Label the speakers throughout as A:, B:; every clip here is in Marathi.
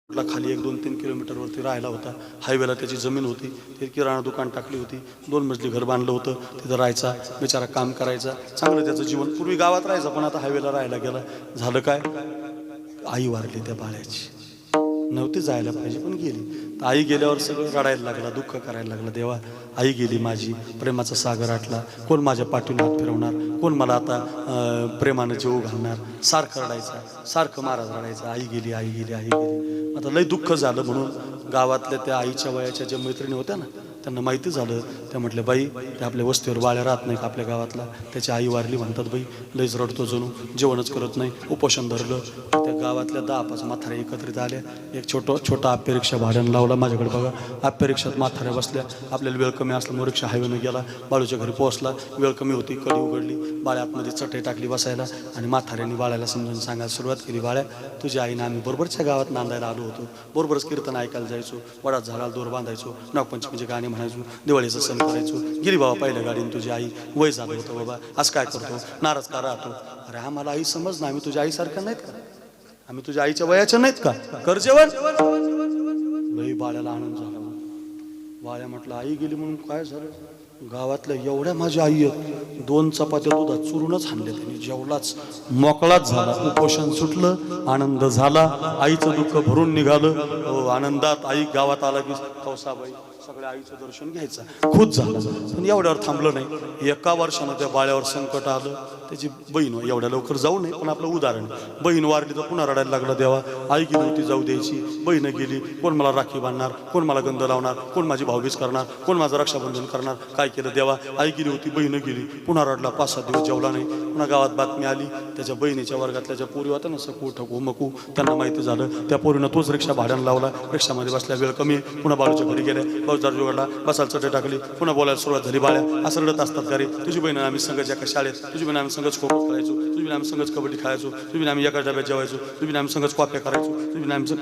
A: खाली 1-2-3 किलोमीटरवरती राहिला होता. हायवेला त्याची जमीन होती. ते किराणा दुकान टाकली होती. 2 मजली घर बांधलं होतं. तिथं राहायचा, बिचारा काम करायचा, चांगलं त्याचं जीवन. पूर्वी गावात राहायचं, पण आता हायवेला राहायला गेला. झालं काय, आई वारली त्या बाळ्याची. नव्हती जायला पाहिजे पण गेली. तर आई गेल्यावर सगळं रडायला लागला, दुःख करायला लागला. देवा, आई गेली माझी, प्रेमाचा सागर आटला, कोण माझ्या पाठीने हात फिरवणार, कोण मला आता प्रेमानं जीव घालणार. सारखं रडायचा, सारखं महाराज रडायचा, आई गेली, आई गेली, आई गेली. आता लय दुःख झालं. म्हणून गावातल्या त्या आईच्या वयाच्या ज्या मैत्रिणी होत्या ना, त्यांना माहिती झालं. त्या म्हटल्या, बाई, त्या आपल्या वस्तीवर बाळ्या राहत नाही का आपल्या गावातला, त्याची आई वारली म्हणतात बाई, लयच रडतो जणू, जेवणच करत नाही, उपोषण धरलं. त्या गावातल्या 10-5 म्हाताऱ्या एकत्रित आल्या. एक छोटा आप्पे रिक्षा भाड्यानं लावला माझ्याकडे. बघा, आप्पे रिक्षात म्हाताऱ्या बसल्या. आपल्याला वेळ कमी असल्यामुळे रिक्षा हायवेनं गेला. बाळूच्या घरी पोहोचला. वेळ कमी होती, कडी उघडली, बाळ्या आतमध्ये चटई टाकली बसायला. आणि म्हाताऱ्यांनी बाळ्याला समजून सांगायला सुरुवात केली, बाळ्या, तुझ्या आईनं आम्ही बरोबरच्या गावात नांदायला आलो होतो, बरोबरच कीर्तन ऐकायला जायचो, वडात झाडाला दोर बांधायचो, नागपंचमीचे गाणे म्हणायचो, दिवाळीचा सण करायचो. गेली बाबा पहिल्या गाडीने तुझी आई, वय झालं होतं बाबा, आज काय करतो, नाराज का राहतो. अरे आम्हाला आई समज ना, आम्ही तुझ्या आईसारख्या नाहीत का, आम्ही तुझ्या आईच्या वयाच्या नाहीत का, कर जेवण. लई बाळ्याला आनंद झाला. बाळ्या म्हटलं, आई गेली म्हणून काय झालं, गावातल्या एवढ्या माझ्या आई आहेत, 2 चपात्या दुधात चुरूनच हाणल्या त्यांनी, जेवलाच, मोकळाच झाला. उपोषण सुटलं, आनंद झाला, आईचं दुःख भरून निघालं. आनंदात आई गावात आला की कौसाबाई सगळ्या आईचं दर्शन घ्यायचं, खुश झाला. पण एवढ्यावर थांबलं नाही. 1 वर्षानं त्या बाळ्यावर संकट आलं. त्याची बहीण, एवढ्या लवकर जाऊ नये पण आपलं उदाहरण, बहीण वारली तर पुन्हा रडायला लागला. देवा, आई गेली होती जाऊ द्यायची, बहीण गेली, कोण मला राखी बांधणार, कोण मला गंध लावणार, कोण माझी भाऊबीज करणार, कोण माझं रक्षाबंधन करणार. काय केलं देवा, आई गेली होती, बहीण गेली, पुन्हा रडला. 5-7 दिवस जेवला नाही. पुन्हा गावात बातमी आली, त्याच्या बहिणीच्या वर्गातल्या ज्या पोरी होत्या ना, सकू ठकू मकू, त्यांना माहिती झालं. त्या पोरीनं तोच रिक्षा भाड्यानं लावला. रिक्षामध्ये बसल्या, वेळ कमी, पुन्हा बाळूच्या घरी गेल्या. बाळूचा जुगाडला, बसायला चटई टाकली, पुन्हा बोलायला सुरुवात झाली. बाळ्या, असं रडत असतात का रे, तुझी बहीण आम्ही संघच एका शाळेत, तुझी बहीण आम्ही संघच खो खो खेळायचो, तुझी बहीण आम्ही संघच कबड्डी खेळायचो, तुझी बहीण आम्ही एका डब्यात जेवायचो, तुझी बहीण आम्ही संघच कॉप्या करायचो, तुझी बहीण आमचं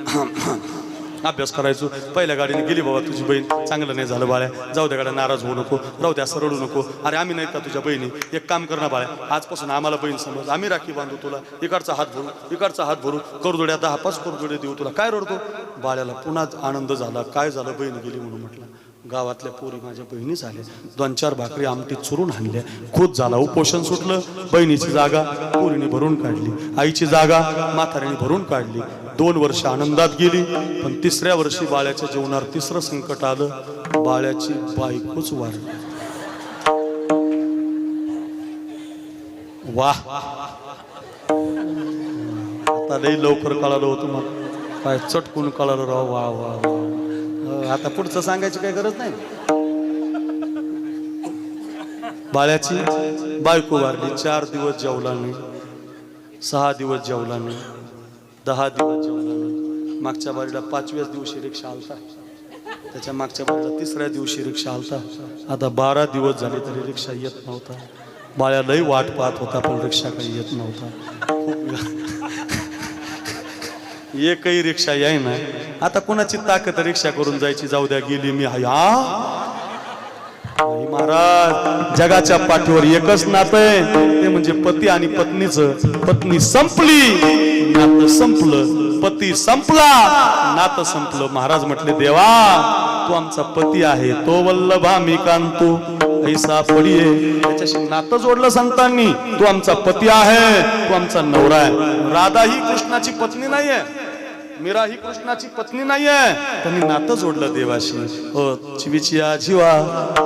A: अभ्यास करायचो. पहिल्या गाडीने गेली बाबा तुझी बहीण, चांगलं नाही झालं बाळ्या, जाऊ द्या गाड्या, नाराज होऊ नको, राहू द्या, असं रडू नको. अरे आम्ही नाही का तुझ्या बहिणी, एक काम कर ना बाळ्या, आजपासून आम्हाला बहीण समज, आम्ही राखी बांधू तुला, इकडचा हात भरू, इकडचा हात भरू, करदोड्या 10-5 करदोडे देऊ तुला. काय रडतो. बाळ्याला पुन्हा आनंद झाला. काय झालं, बहीण गेली म्हणून. म्हटलं, गावातल्या पोरी माझ्या बहिणी झाल्या, 2-4 भाकरी आमटीत चुरून हाणल्या, खुश झाला. उपोषण सुटलं. बहिणीची जागा पोरीने भरून काढली, आईची जागा म्हाताऱ्याने भरून काढली. 2 वर्ष आनंदात गेली. पण 3ऱ्या वर्षी बाळ्याच्या जीवनावर 3रं संकट आलं. बाळ्याची बायकोच वारली. वाह, आता लई लवकर कळालं होतं मग, काय चटकून कळालं राव. वा वा वा. आता पुढचं सांगायची काही गरज नाही. बाळ्याची बायको वारली. 4 दिवस जेवला नाही, 6 दिवस जेवला नाही, 10 दिवस जेवला नाही. मागच्या बारीला 5व्याच दिवशी रिक्षा आलता, त्याच्या मागच्या बारीला 3ऱ्या दिवशी रिक्षा आलता. आता 12 दिवस झाले तरी रिक्षा येत नव्हता. बाळ्या लई वाट पाहत होता, पण रिक्षा काही येत नव्हता. एकही रिक्षा याय ना. आता कोणाची ताकद रिक्षा करून जायची, जाऊ द्या गेली मी. महाराज, जगाच्या पाठीवर एकच नातं आहे, ते म्हणजे पती आणि पत्नीचं. पत्नी संपली, नातं संपलं, पती संपला, नातं संपलं. महाराज म्हटले, देवा, तू आमचा पती आहे, तो वल्लभा मी कांतो ऐसा पडिये. त्याच्याशी नातं जोडलं संतांनी. तू आमचा पती आहे, तू आमचा नवरा आहे. राधा ही कृष्णाची पत्नी नाहीये, मीरा ही कृष्णाची पत्नी नाहीये, त्यांनी नातं जोडलं देवाशी. चिवीचिया जीवा,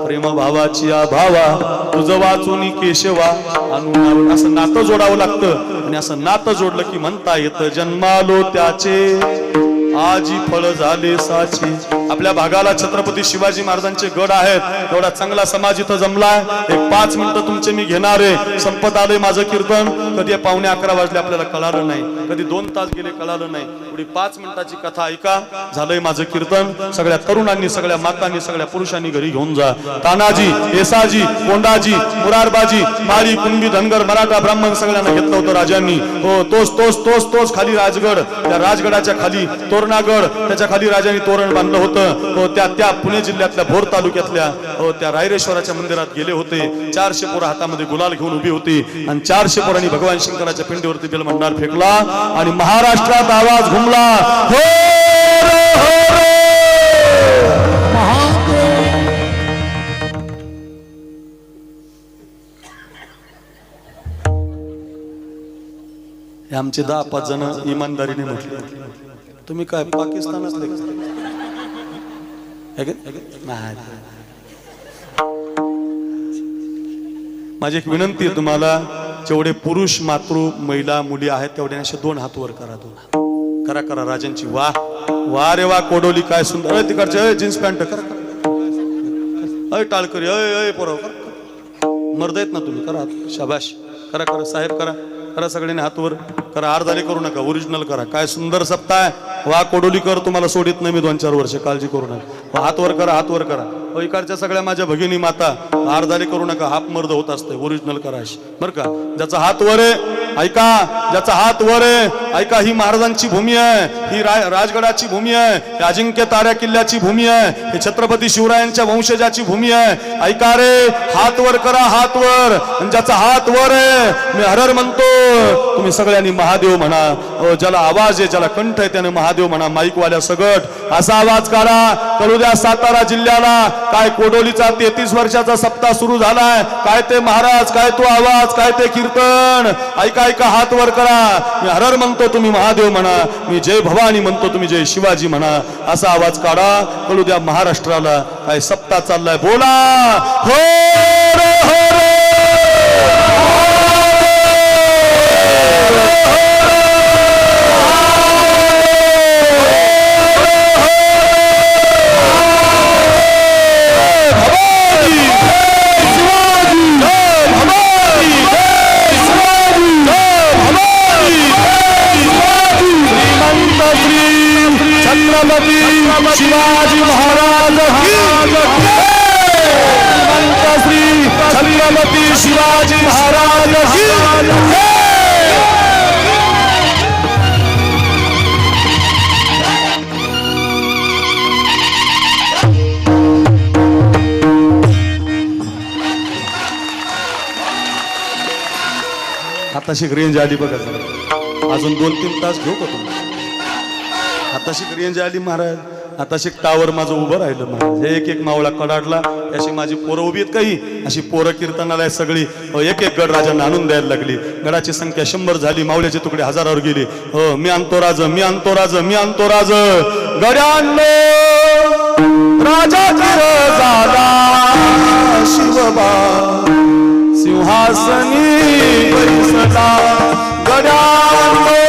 A: प्रेम भावाची भावा, तुझं वाचून केशवा अनु, असं नातं जोडावं लागतं. आणि असं नातं जोडलं की म्हणता येतं, जन्मालो त्याचे आजी फळ झाले साची. आपल्या भागाला छत्रपती शिवाजी महाराजांचे गड आहेत, एवढा चांगला समाज इथं जमलाय. एक 5 मिनिटं तुमचे मी घेणार आहे. संपत आलंय माझं कीर्तन. कधी 11:15 वाजले आपल्याला कळालं नाही, कधी 2 तास गेले कळालं नाही. एवढी 5 मिनिटाची कथा ऐका. झालंय माझं कीर्तन. सगळ्या तरुणांनी, सगळ्या मातांनी, सगळ्या पुरुषांनी घरी घेऊन जा. तानाजी, येसाजी, कोंडाजी, मुरारबाजी, माळी, कुणबी, धनगर, मराठा, ब्राह्मण सगळ्यांना घेतलं होतं राजांनी. हो, तोच खाली राजगड, त्या राजगडाच्या खाली तोरणागड, त्याच्या खाली राजांनी तोरण बांधलं होतं. हो, त्या पुणे जिल्ह्यातल्या भोर तालुक्यातल्या हो त्या रायरेश्वराच्या मंदिरात गेले होते. 400 पोरं हातामध्ये गुलाल घेऊन उभी होती आणि 400 पोरांनी भगवान शंकराच्या पिंडीवरती बेलमंडार फेकला आणि महाराष्ट्रात आवाज घुमला. हो आमचे 10-5 जण इमानदारीने म्हटले, तुम्ही काय पाकिस्तानातले नाही. माझी एक विनंती आहे तुम्हाला, जेवढे पुरुष मातृ महिला मुली आहेत तेवढे असे 2 हात वर करा. 2 हात करा करा राजांची. वा वा रे वा, कोडोली काय सुंदर. तिकडचे जीन्स पॅन्ट करा. अय टाळकरी, अय पोराव मर्द आहेत ना तुम्ही, करा शाबाश. करा करा साहेब, करा करा सगळ्यांनी हात वर करा. अर्धाले करू नका, ओरिजिनल करा. काय सुंदर सप्ताह आहे. वा कोडोलीकर, तुम्हाला सोडित नाही मी 2-4 वर्ष, काळजी करू नका. हात वर करा, हात वर करा. इकडच्या सगळ्या माझ्या भगिनी माता, अर्धाले करू नका. हाफ मर्द होत असते, ओरिजिनल करा बरं का. ज्याचा हात वर आहे ऐका, ज्याचा हात वर आहे ऐका, ही महाराजांची भूमी आहे, ही राजगडाची भूमी आहे, ही अजिंक्य ताऱ्या किल्ल्याची भूमी आहे, ही छत्रपती शिवरायांच्या वंशजाची भूमी आहे. ऐका रे, हात वर करा, हात वर. ज्याचा हात वर आहे मी हरर म्हणतो, तुम्ही सगळ्यांनी महादेव म्हणा. ज्याला आवाज आहे, ज्याला कंठ आहे त्याने महादेव म्हणा. माईकवाल्या सगट असा आवाज काढा. कळू द्या सातारा जिल्ह्याला, काय कोडोलीचा 33 वर्षाचा सप्ताह सुरू झालाय. काय ते महाराज, काय तो आवाज, काय ते कीर्तन. ऐका ऐका, हात वर करा. मी हरर म्हणतो, तुम्ही महादेव म्हणा. मी जय भवानी म्हणतो, तुम्ही जय शिवाजी म्हणा. असा आवाज काढा. कळू द्या महाराष्ट्राला काय सप्ताह चाललाय. बोला हो रे हो रे. शिवाजी महाराज श्री छत्रपती शिवाजी महाराज. आताशी रेंज आली बघा, अजून 2-3 तास घेऊ का तुम्ही? आताशी रेंज आली महाराज. आताशी टावर माझं उभं राहिलं महाराज. एक एक मावळा कडाडला. अशी माझी पोरं उभी आहेत काही, अशी पोरं कीर्तनाला सगळी. एक एक गड राजांना आणून द्यायला लागली. गडाची संख्या 100 झाली. मावळ्याचे तुकडे हजारावर गेले. हो, मी आणतो राज, मी आणतो राज, मी आणतो राज. गड्यांनो राजा झाला शिवबा, सिंहासनी बैसला. गड्यांनो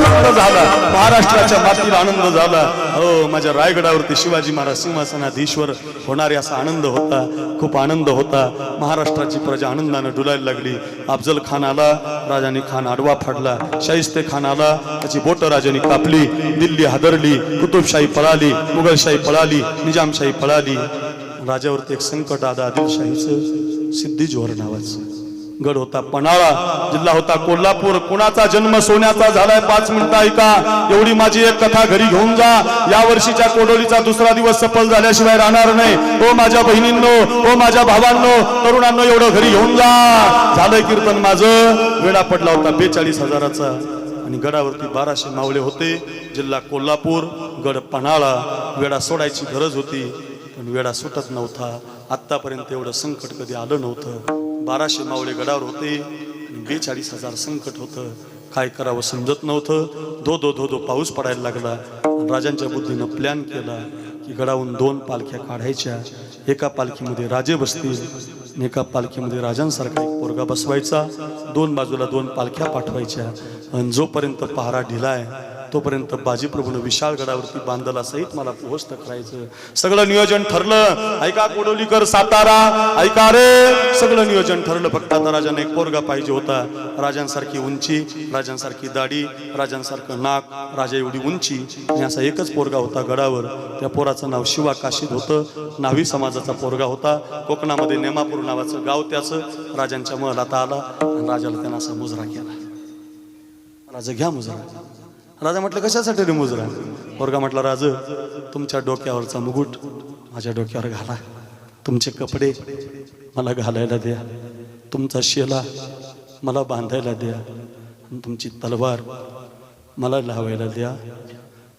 A: आनंद झाला, महाराष्ट्राच्या मातीला आनंद झाला. हो, माझ्या रायगडावरती शिवाजी महाराज सिंहासनाधीश्वर होणारे असा आनंद होता, खूप आनंद होता. महाराष्ट्राची प्रजा आनंदाने डुलायला लागली. अफजल खान आला, राजाने खान आडवा फाडला. शाहिस्ते खान आला, त्याची बोट राजाने कापली. दिल्ली हादरली, कुतुबशाही पळाली, मुघलशाही पळाली, निजामशाही पळाली. राजावरती एक संकट आलं, आदिलशाहीचं. सिद्धी जोहर नावाचं गड होता. पन्हाळा जिल्हा होता कोल्हापूर. कुणाचा जन्म सोन्याचा झालाय? 5 मिनिटं ऐका. एवढी माझी एक कथा घरी घेऊन जा. या वर्षीच्या कोडोलीचा 2रा दिवस सफल झाल्याशिवाय राहणार नाही. हो माझ्या बहिणींनो, हो माझ्या भावांनो, तरुणांनो, एवढं घरी घेऊन जा. झालंय कीर्तन माझं. वेळा पडला होता 42,000चा आणि गडावरती 1200 मावळे होते. जिल्हा कोल्हापूर, गड पन्हाळा. वेळा सोडायची गरज होती पण वेळा सुटत नव्हता. आतापर्यंत एवढं संकट कधी आलं नव्हतं. 1200 मावळे गडावर होते आणि 42,000 संकट होतं. काय करावं समजत नव्हतं. धो धो धो धो पाऊस पडायला लागला. राजांच्या बुद्धीनं प्लॅन केला की गडावून 2 पालख्या काढायच्या. एका पालखीमध्ये राजे बसतील आणि एका पालखीमध्ये राजांसारखा एक पोरगा बसवायचा. 2 बाजूला 2 पालख्या पाठवायच्या. आणि जोपर्यंत पहारा ढिला आहे तोपर्यंत बाजीप्रभूनं विशाळ गडावरती बांधला सहित मला पोहोचत करायचं. सगळं नियोजन ठरलं. ऐका कोडोलीकर सातारा, ऐका रे, सगळं नियोजन ठरलं. फक्त आता राजाने एक पोरगा पाहिजे होता. राजांसारखी उंची, राजांसारखी दाढी, राजांसारखं नाक, राजा एवढी उंची आणि असा एकच पोरगा होता गडावर. त्या पोराचं नाव शिवा काशीद होतं. न्हावी समाजाचा पोरगा होता. कोकणामध्ये नेमापूर नावाचं गाव त्याचं. राजांच्या महलात आला आणि राजाला त्यांना असा मुजरा केला. राजा घ्या मुजरा. राजा म्हटलं कशासाठी रे मुजरा? पोरगा म्हटला, राज तुमच्या डोक्यावरचा मुकुट माझ्या डोक्यावर घाला. तुमचे कपडे मला घालायला द्या. तुमचा शेला मला बांधायला द्या. तुमची तलवार मला लावायला द्या.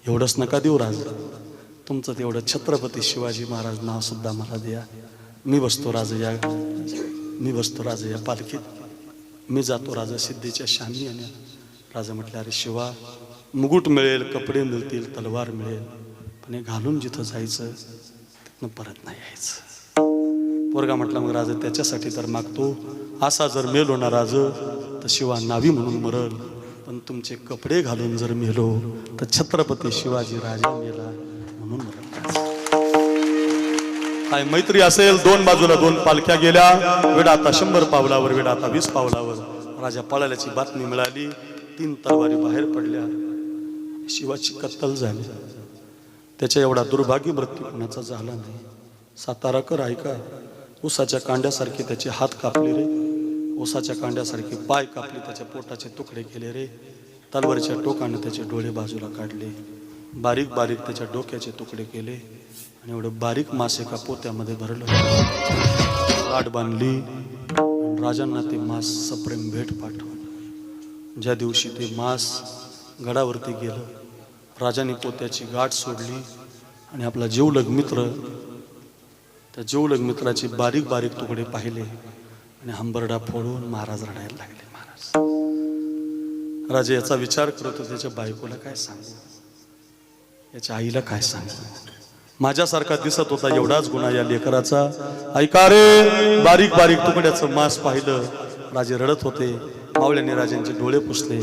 A: एवढंच नका देऊ राज, तुमचं तेवढं छत्रपती शिवाजी महाराज नाव सुद्धा मला द्या. मी बसतो राज या पालखीत. मी जातो राजा सिद्धीच्या शामी आणि राजा म्हटले, अरे शिवा, मुकुट मिळेल, कपडे मिळतील, तलवार मिळेल, पण हे घालून जिथं जायचं तिथनं परत नाही यायचं. पोरगा म्हटला, मग राजा त्याच्यासाठी तर मागतो, असा जर मेलो ना राज तर शिवा नावी म्हणून मरल, पण तुमचे कपडे घालून जर मेलो तर छत्रपती शिवाजी राजा मेला म्हणून मरल. काय मैत्री असेल, दोन बाजूला दोन पालख्या गेल्या, वेडा आता 100 पावलावर, वेडा आता 20 पावलावर. राजा पळाल्याची बातमी मिळाली, 3 तलवारी बाहेर पडल्या, शिवाची कत्तल झाली. त्याच्या एवढा दुर्भाग्य मृत्यू कोणाचा झाला नाही. साताराकर ऐका, ऊसाच्या कांड्यासारखे त्याचे हात कापले रे, ऊसाच्या कांड्यासारखे पाय कापले, त्याच्या पोटाचे तुकडे केले रे, तलवारीच्या टोकाने त्याचे डोळे बाजूला काढले, बारीक बारीक त्याच्या डोक्याचे तुकडे केले, आणि एवढं बारीक मास एका पोत्यामध्ये भरलं, गाठ बांधली. राजांना ते मांस सप्रेम भेट पाठवलं. ज्या दिवशी ते मांस गडावरती गेलं, राजाने पोत्याची गाठ सोडली आणि आपला जीवलग मित्र, त्या जीवलग मित्राचे बारीक बारीक तुकडे पाहिले आणि हंबरडा फोडून महाराज रडायला लागले. महाराज, राजा याचा विचार करत होते, त्याच्या बायकोला काय सांगू, याच्या आईला काय सांगू, माझ्यासारखा दिसत होता एवढाच गुन्हा या लेकराचा. ऐका रे, बारीक बारीक तुकड्याचं मांस पाहिलं, राजे रडत होते. मावळ्यांनी राजांचे डोळे पुसले.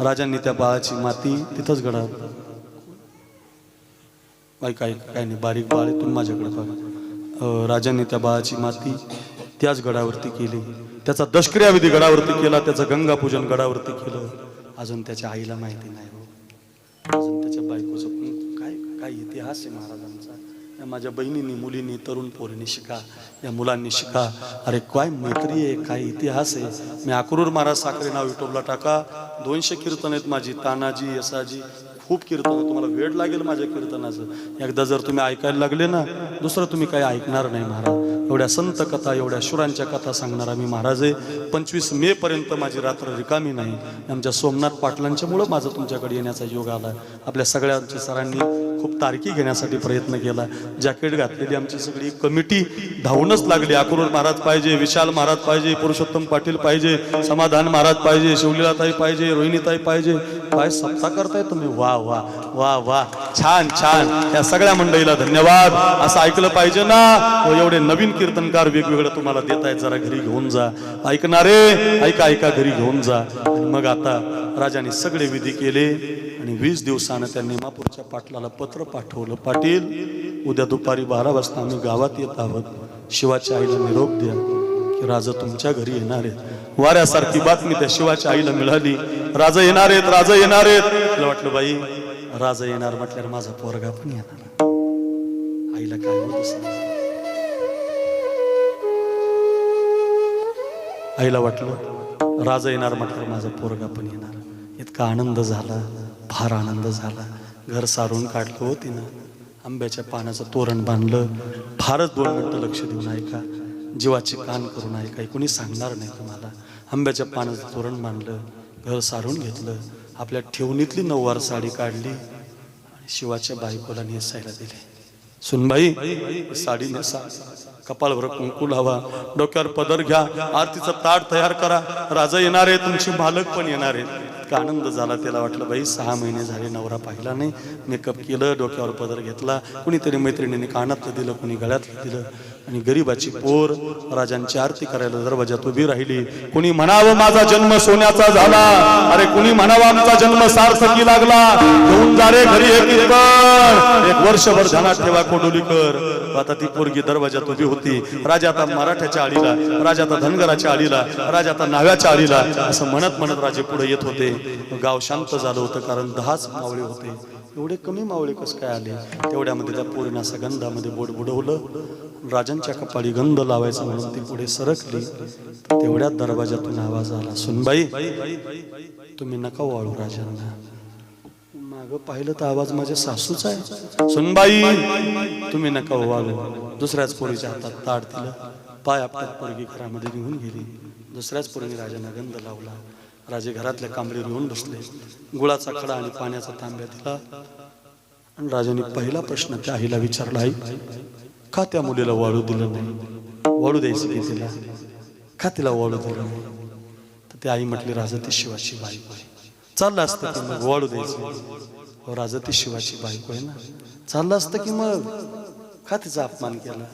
A: राजांनी त्या बाळाची माती तिथंच गडा, काय नाही, बारीक बाळ आहे, तुम्ही माझ्याकडे बघा. राजांनी त्या बाळाची माती त्याच गडावरती केली, त्याचा दशक्रियाविधी गडावरती केला, त्याचं गंगापूजन गडावरती केलं. अजून त्याच्या आईला माहिती नाही हो, अजून त्याच्या बायकोचं काय काय इतिहास आहे महाराजांचा. या माझ्या बहिणींनी, मुलींनी, तरुण पोरींनी शिका, या मुलांनी शिका. अरे काय मैत्री आहे, काय इतिहास आहे. मी अक्रूर महाराज साखरे नाव युट्यूबला टाका, 200 कीर्तन आहेत माझी, तानाजी, यसाजी, खूप कीर्तन. तुम्हाला वेळ लागेल माझ्या कीर्तनाचं. एकदा जर तुम्ही ऐकायला लागले ना, दुसरं तुम्ही काही ऐकणार नाही महाराज. एवढ्या संत कथा, एवढ्या शुरांच्या कथा सांगणारा मी महाराज आहे. 25 मे पर्यंत माझी रात्र रिकामी नाही. आमच्या सोमनाथ पाटलांच्यामुळं माझं तुमच्याकडे येण्याचा योग आला. आपल्या सगळ्यांच्या सरांनी खूप तारकी घेण्यासाठी प्रयत्न केला. जॅकेट घातलेली आमची सगळी कमिटी धावूनच लागली. अक्रूर महाराज पाहिजे, विशाल महाराज पाहिजे, पुरुषोत्तम पाटील पाहिजे, समाधान महाराज पाहिजे, शिवलीलाताई पाहिजे, रोहिणीताई पाहिजे. काय सप्ताह करताय तुम्ही, वा वा वा वा, छान छान. या सगळ्या मंडळीला धन्यवाद. असं ऐकलं पाहिजे ना. एवढे नवीन कीर्तनकार वेगवेगळं तुम्हाला देत आहेत, जरा घरी घेऊन जा. ऐकणारे ऐका ऐका, घरी घेऊन जा. आणि मग आता राजाने सगळे विधी केले आणि 20 दिवसानं त्यांनी मापूरच्या पाटलाला पत्र पाठवलं, पाटील उद्या दुपारी 12 वाजता आम्ही गावात येत आहोत, शिवाच्या आईला निरोप द्या की राजा तुमच्या घरी येणार आहेत. वाऱ्यासारखी बातमी त्या शिवाच्या आईला मिळाली, राजा येणार आहेत, राजा येणार आहेत. तिला वाटलं बाई राजा येणार म्हटल्यावर माझा पोरगा पण येणार. आईला काय होत, आईला वाटलं राजा येणार म्हटल्यावर माझा पोरगा पण येणार. इतका आनंद झाला, फार आनंद झाला. घर सारून काढलं हो तिनं, आंब्याच्या पानाचं तोरण बांधलं. फारच 2 मिनिटं लक्ष देऊन ऐका, जीवाचे कान करून ऐका, कोणी सांगणार नाही तुम्हाला. आंब्याच्या पानाचं तोरण बांधलं, घर सारून घेतलं, आपल्या ठेवणीतली 9वार साडी काढली आणि शिवाच्या बायकोला नेसायला दिली. सुनबाई साडी नेसा, कपाळभर कुंकू लावा, डोक्यावर पदर घ्या, आरतीचं ताट तयार करा, राजा येणार आहे, तुमचे मालक पण येणार आहेत. इतका आनंद झाला. त्याला वाटलं बाई 6 महिने झाले नवरा पाहिला नाही. मेकअप केलं, डोक्यावर पदर घेतला, कुणीतरी मैत्रिणीने कानातलं दिलं, कुणी गळ्यातलं दिलं. आणि गरीबाची पोर राजांची आरती करायला दरवाजात उभी राहिली. कुणी म्हणावं माझा जन्म सोन्याचा झाला, अरे कुणी म्हणावं आमचा जन्म सार्थकी लागला. घेऊन जा रे घरी एक कीर्तन, 1 वर्षभर ध्यानात ठेवा कोडोलीकर. आता ती पोरगी दरवाजात उभी होती. राजा आता मराठ्याच्या आळीला, राजा आता धनगराच्या आळीला, राजा आता नाव्याच्या आळीला, असं म्हणत म्हणत राजे पुढे येत होते. गाव शांत झालं होतं, कारण 10च मावळे होते. एवढे कमी मावळे कस काय आले? तेवढ्यामध्ये त्या पोरीनं असं गंधामध्ये बोट बुडवलं. राजांच्या कपाळी गंध लावायचा म्हणून ती पुढे सरकली. तेवढ्यात दरवाजातून आवाज आला, सुनबाई तुम्ही नका वाळू राजांना. मागं पाहिलं तर आवाज माझ्या सासूचा आहे. सुनबाई तुम्ही नका वाळू. दुसऱ्याच पोरीच्या हातात ताट दिलं, पाय आपल्यात पोरगी घरामध्ये निघून गेली. दुसऱ्याच पोरीने राजांना गंध लावला. राजे घरातल्या कांबरीवर येऊन बसले. गुळाचा खडा आणि पाण्याचा तांब्या दिला. आणि राजाने पहिला प्रश्न त्या आईला विचारला, आई का त्या मुलीला वाळू दिलं नाही? वाळू द्यायची की तिला, का तिला वाळू दिलं नाही? तर ती आई म्हटली, राजा ती शिवाची बायको आहे, चाललं असतं की मग वाळू द्यायचं. हो राजा ती शिवाची बायको आहे ना, चाललं असतं की मग का तिचा अपमान केला.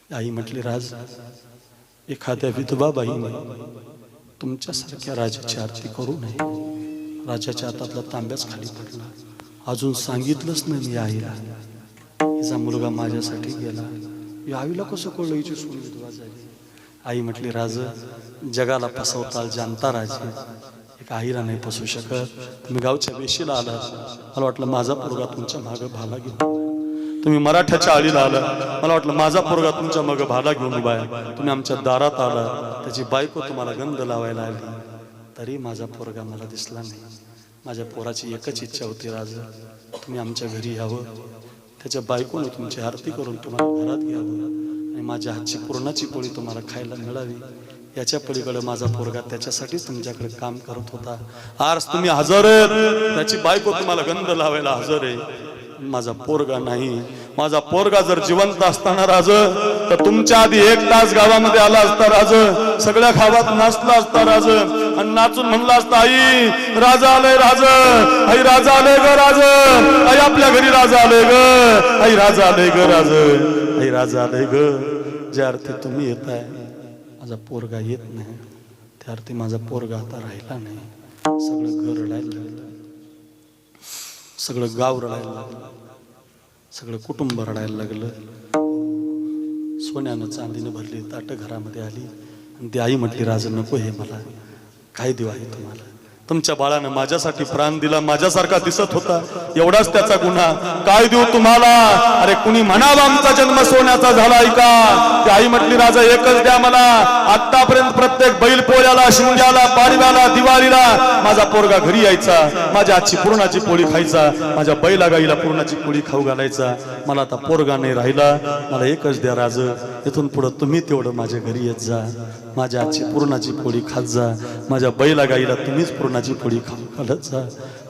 A: आई म्हटली राज एखाद्या विधवा बाईने तुमच्यासारख्या राजाची आरती करू नये. राजाच्या हातातला तांब्याच खाली पडला. अजून सांगितलंच नाही मी आईला, हिचा मुलगा माझ्यासाठी गेला. या आईला कसं कळलं हिची सून विधवा झाली. आई म्हटली राज जगाला फसवताल जानता राजे, एक आईला नाही फसवू शकत. तुम्ही गावच्या वेशीला आला, मला वाटलं माझा पोरगा तुमच्या मागं भाला घेऊन. तुम्ही मराठ्याच्या आळीला आला, मला वाटलं माझा पोरगा तुमच्या मागं भाला घेऊन उभा आहे. तुम्ही आमच्या दारात आला, त्याची बायको तुम्हाला गंध लावायला आली, तरी माझा पोरगा मला दिसला नाही. माझ्या पोराची एकच इच्छा होती राजा, तुम्ही आमच्या घरी यावं, त्याच्या बायकोने तुमची आरती करून तुम्हाला घरात घ्यावं आणि माझ्या हातची पुरणाची पोळी तुम्हाला खायला मिळावी. याच्या पलीकडे माझा पोरगा त्याच्यासाठीच तुमच्याकडे काम करत होता. आज तुम्ही हजर आहेत, त्याची बायको तुम्हाला गंध लावायला हजर आहे, माझा पोरगा नाही. माझा पोरगा जर जिवंत असताना राज तर तुमच्या आधी 1 तास गावामध्ये आला असता राज, सगळ्या गावात नाचला असता राज, आणि नाचून म्हणला असता आई राजा आलंय राज, आई राजा आलंय ग राज, आई आपल्या घरी राजा आलंय ग, आई राजा आलंय ग राज, आई राजा आलंय ग. ज्या अर्थी तुम्ही येताय माझा पोरगा येत नाही, त्या अर्थी माझा पोरगा आता राहिला नाही. सगळं घर रडायला लागलं, सगळं गाव रडायला लागलं, सगळं कुटुंब रडायला लागलं. सोन्यानं चांदीनं भरली ताट घरामध्ये आली आणि ती आई म्हटली राजा नको हे मला, काय देऊ आहे तुम्हाला, तुमच्या बाळानं माझ्यासाठी प्राण दिला, माझ्यासारखा दिसत होता, एवढाच त्याचा गुन्हा, काय देऊ तुम्हाला. अरे कुणी म्हणावं आमचा जन्म सोन्याचा झाला ऐका. ती आई म्हटली राजा एकच द्या मला, आतापर्यंत प्रत्येक बैल पोळ्याला, शिमग्याला, पाडव्याला, दिवाळीला माझा पोरगा घरी यायचा, माझ्या आजची पुरणाची पोळी खायचा, माझ्या बैला गाईला पुरणाची पोळी खाऊ घालायचा. मला आता पोरगा नाही राहिला, मला एकच द्या राज, इथून पुढे तुम्ही तेवढं माझ्या घरी येत जा, माझ्या आजची पुरणाची पोळी खात जा, माझ्या बैला गाईला तुम्हीच पुरणाची पोळी खाऊ घालत जा.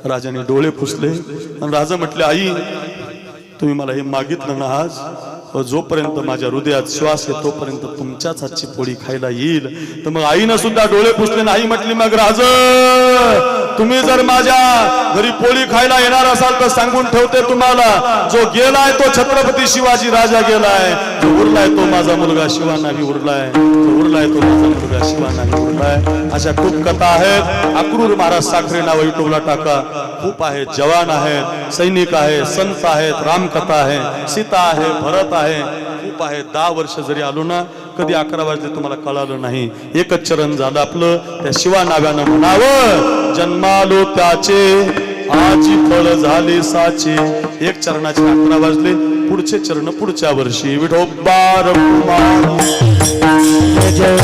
A: राजाने डोळे पुसले आणि राजा म्हटले आई तुम्ही मला हे मागितलं ना आज, जोपर्यंत माझ्या हृदयात श्वास आहे तोपर्यंत तुमच्याच हातची पोळी खायला येईल. तर मग आईनं सुद्धा डोळे पुसले. आई म्हटली मग राजा तुम्ही जर माझ्या घरी पोळी खायला येणार असाल तर सांगून ठेवते तुम्हाला, जो गेलाय तो छत्रपती शिवाजी राजा गेलाय, जो उरलाय तो माझा मुलगा शिवानाही उरलाय, जो उरलाय तो माझा मुलगा शिवानाही उरलाय. अशा खूप कथा आहेत. अक्रूर महाराज साखरे नाव युट्यूबला टाका, खूप आहेत. जवान आहेत, सैनिक आहेत, संत आहेत, रामकथा आहे, सीता आहे, भरत आहे, खूप आहे. 10 वर्ष जरी आलो ना, कधी 11 वाजले तुम्हाला कळालं नाही. एकच चरण झालं आपलं, त्या शिवा नाव्यानं म्हणावं जन्मालो त्याचे आजी फळ झाले साचे. एक चरणाचे 11 वाजले, पुढचे चरण पुढच्या वर्षी. विठोबा रघुमाई जय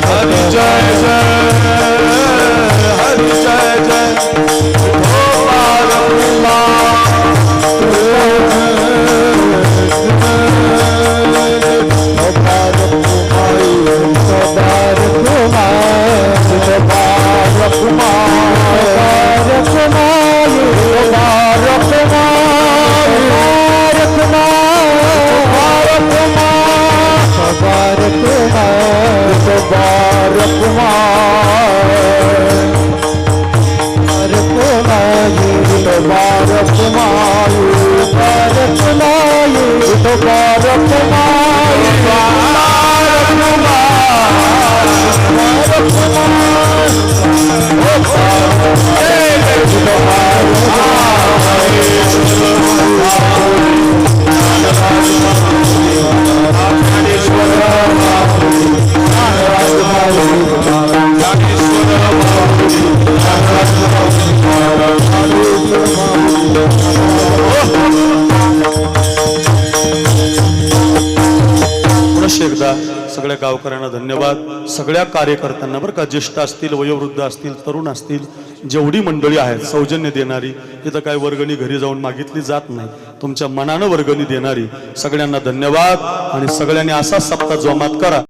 A: हरि जय जय हरि जय जय विठोबा रघुमाई एकदा सगळ्या गावकऱ्यांना धन्यवाद. सगळ्या कार्यकर्त्यांना बरं का, ज्येष्ठ असतील, वयोवृद्ध असतील, तरुण असतील, जेवढी मंडळी आहेत सौजन्य देणारी, इथं काय वर्गणी घरी जाऊन मागितली जात नाही, तुमच्या मनानं वर्गणी देणारी, सगळ्यांना धन्यवाद. आणि सगळ्यांनी असाच सप्ताह जोमात करा.